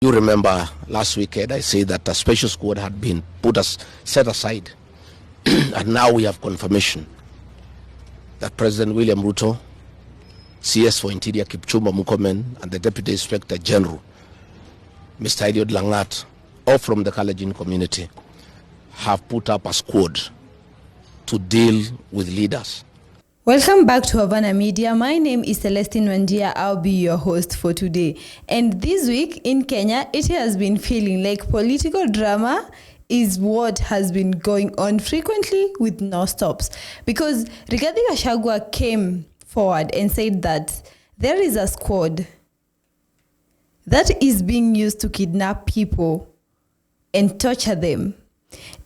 You remember last weekend I said that a special squad had been set aside and now we have confirmation that President William Ruto, CS for Interior Kipchumba Murkomen, and the Deputy Inspector General, Mr. Eliud Langat, all from the Kalenjin community, have put up a squad to deal with leaders. Welcome back to Havana Media. My name is Celestine Wandia. I'll be your host for today. And this week in Kenya, it has been feeling like political drama is what has been going on frequently with no stops. Because Rigathi Gachagua came forward and said that there is a squad that is being used to kidnap people and torture them.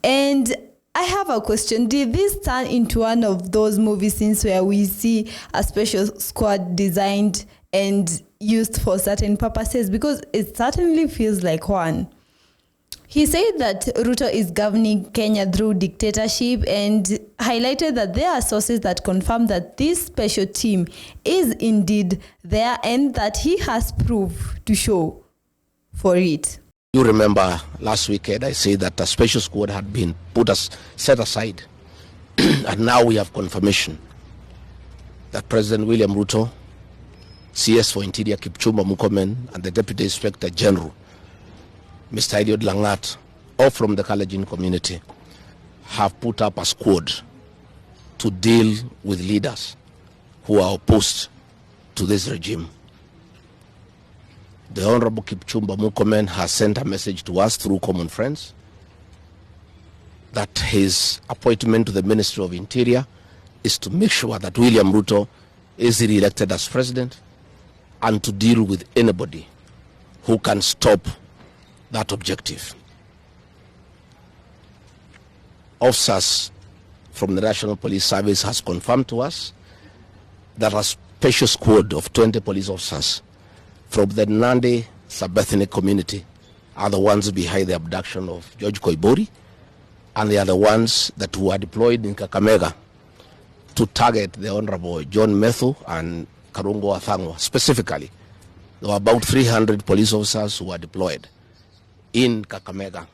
And I have a question. Did this turn into one of those movie scenes where we see a special squad designed and used for certain purposes? Because it certainly feels like one. He said that Ruto is governing Kenya through dictatorship and highlighted that there are sources that confirm that this special team is indeed there and that he has proof to show for it. You remember last weekend I said that a special squad had been set aside and now we have confirmation that President William Ruto, CS for Interior Kipchumba Murkomen, and the Deputy Inspector General, Mr. Eliud Langat, all from the Kalenjin community, have put up a squad to deal with leaders who are opposed to this regime. The Honorable Kipchumba Murkomen has sent a message to us through common friends that his appointment to the Ministry of Interior is to make sure that William Ruto is re-elected as president and to deal with anybody who can stop that objective. Officers from the National Police Service has confirmed to us that a special squad of 20 police officers from the Nandi sub-ethnic community are the ones behind the abduction of George Koimburi, and they are the ones that were deployed in Kakamega to target the Honorable John Methu and Karungo Athangwa. Specifically, there were about 300 police officers who were deployed in Kakamega,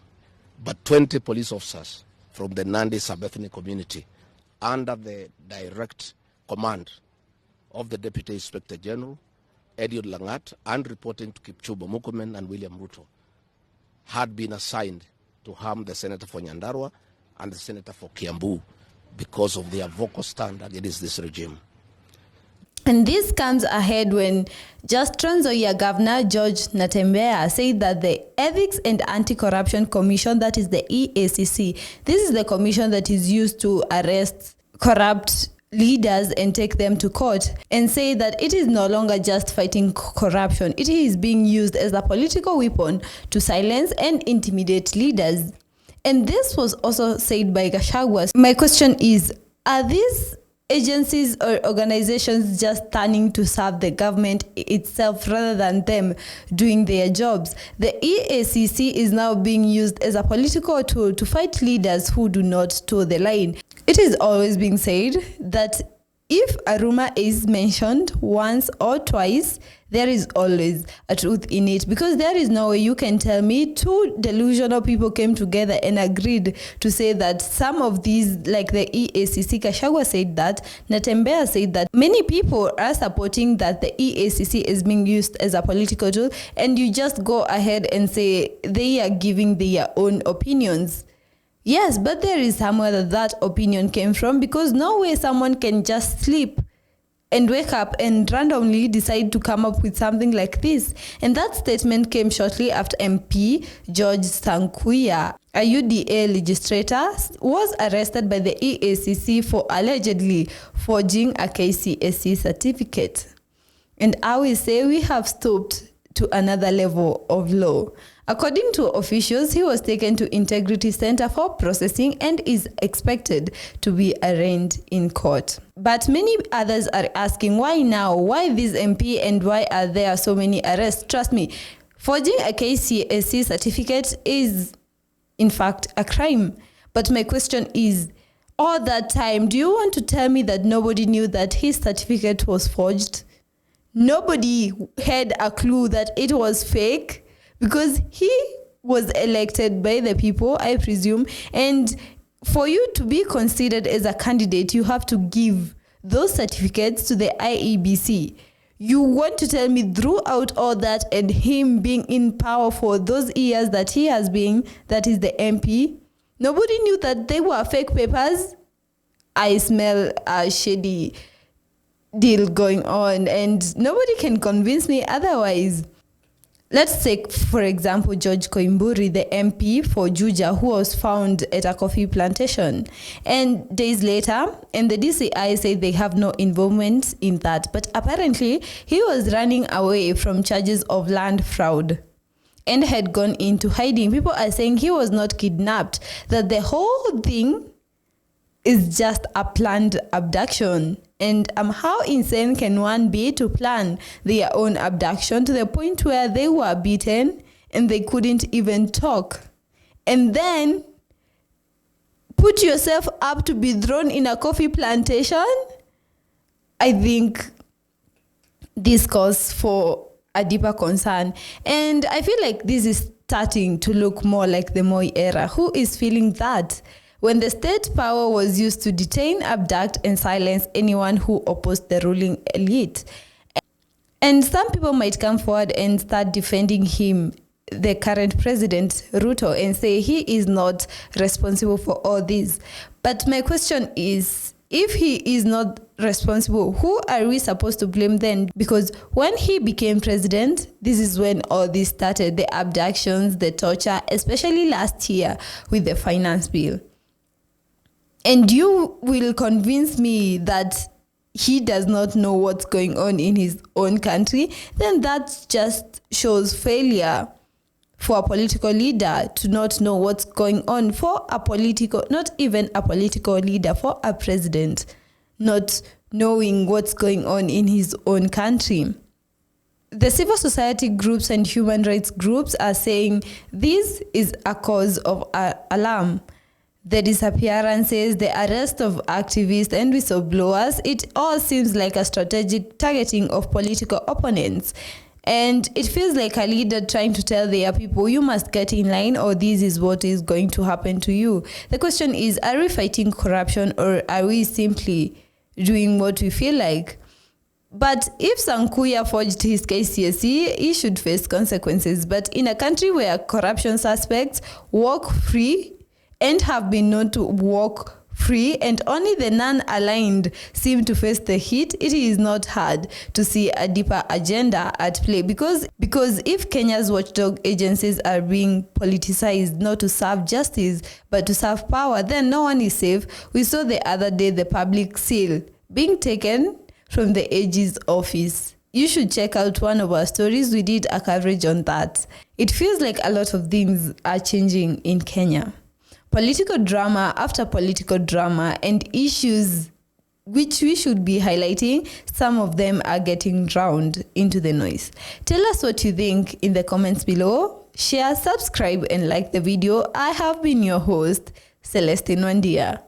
but 20 police officers from the Nandi sub-ethnic community under the direct command of the Deputy Inspector General, Eliud Langat, and reporting to Kipchumba Murkomen and William Ruto, had been assigned to harm the Senator for Nyandarua and the Senator for Kiambu because of their vocal stand against this regime. And this comes ahead when just Nzoia Governor George Natembeya said that the Ethics and Anti-Corruption Commission, that is the EACC, this is the commission that is used to arrest corrupt leaders and take them to court, and say that it is no longer just fighting corruption. It is being used as a political weapon to silence and intimidate leaders. And this was also said by Gachagua. My question is, are these agencies or organizations just turning to serve the government itself rather than them doing their jobs? The EACC is now being used as a political tool to fight leaders who do not toe the line. It is always being said that if a rumor is mentioned once or twice, there is always a truth in it, because there is no way you can tell me two delusional people came together and agreed to say that some of these, like the EACC, Gachagua said that, Natembeya said that, many people are supporting that the EACC is being used as a political tool, and you just go ahead and say they are giving their own opinions. Yes, but there is somewhere that opinion came from, because no way someone can just sleep and wake up and randomly decide to come up with something like this. And that statement came shortly after MP George Sunkuyia, a UDA legislator, was arrested by the EACC for allegedly forging a KCSE certificate. And I will say we have stooped to another level of law. According to officials, he was taken to Integrity Center for processing and is expected to be arraigned in court. But many others are asking, why now? Why this MP and why are there so many arrests? Trust me, forging a KCSE certificate is, in fact, a crime. But my question is, all that time, do you want to tell me that nobody knew that his certificate was forged? Nobody had a clue that it was fake? because he was elected by the people, I presume, and for you to be considered as a candidate, you have to give those certificates to the IEBC. You want to tell me throughout all that and him being in power for those years that he has been, that is the MP, nobody knew that they were fake papers? I smell a shady deal going on, and nobody can convince me otherwise. Let's take, for example, George Koimburi, the MP for Juja, who was found at a coffee plantation. And days later, and the DCI said they have no involvement in that. But apparently, he was running away from charges of land fraud and had gone into hiding. People are saying he was not kidnapped, that the whole thing is just a planned abduction. And how insane can one be to plan their own abduction to the point where they were beaten and they couldn't even talk? And then put yourself up to be thrown in a coffee plantation? I think this calls for a deeper concern. And I feel like this is starting to look more like the Moi era. Who is feeling that? When the state power was used to detain, abduct, and silence anyone who opposed the ruling elite. And some people might come forward and start defending him, the current president, Ruto, and say he is not responsible for all this. But my question is, if he is not responsible, who are we supposed to blame then? Because when he became president, this is when all this started, the abductions, the torture, especially last year with the finance bill. And you will convince me that he does not know what's going on in his own country, then that just shows failure for a political leader to not know what's going on, for a political, not even a political leader, for a president not knowing what's going on in his own country. The civil society groups and human rights groups are saying this is a cause of alarm. The disappearances, the arrest of activists and whistleblowers, it all seems like a strategic targeting of political opponents. And it feels like a leader trying to tell their people, you must get in line or this is what is going to happen to you. The question is, are we fighting corruption or are we simply doing what we feel like? But if Sunkuyia forged his KCSE, he should face consequences. But in a country where corruption suspects walk free and have been known to walk free, and only the non-aligned seem to face the heat, it is not hard to see a deeper agenda at play. Because if Kenya's watchdog agencies are being politicized not to serve justice but to serve power, then no one is safe. We saw the other day the public seal being taken from the AG's office. You should check out one of our stories. We did a coverage on that. It feels like a lot of things are changing in Kenya. Political drama after political drama, and issues which we should be highlighting, some of them are getting drowned into the noise. Tell us what you think in the comments below. Share, subscribe, and like the video. I have been your host, Celestine Wandia.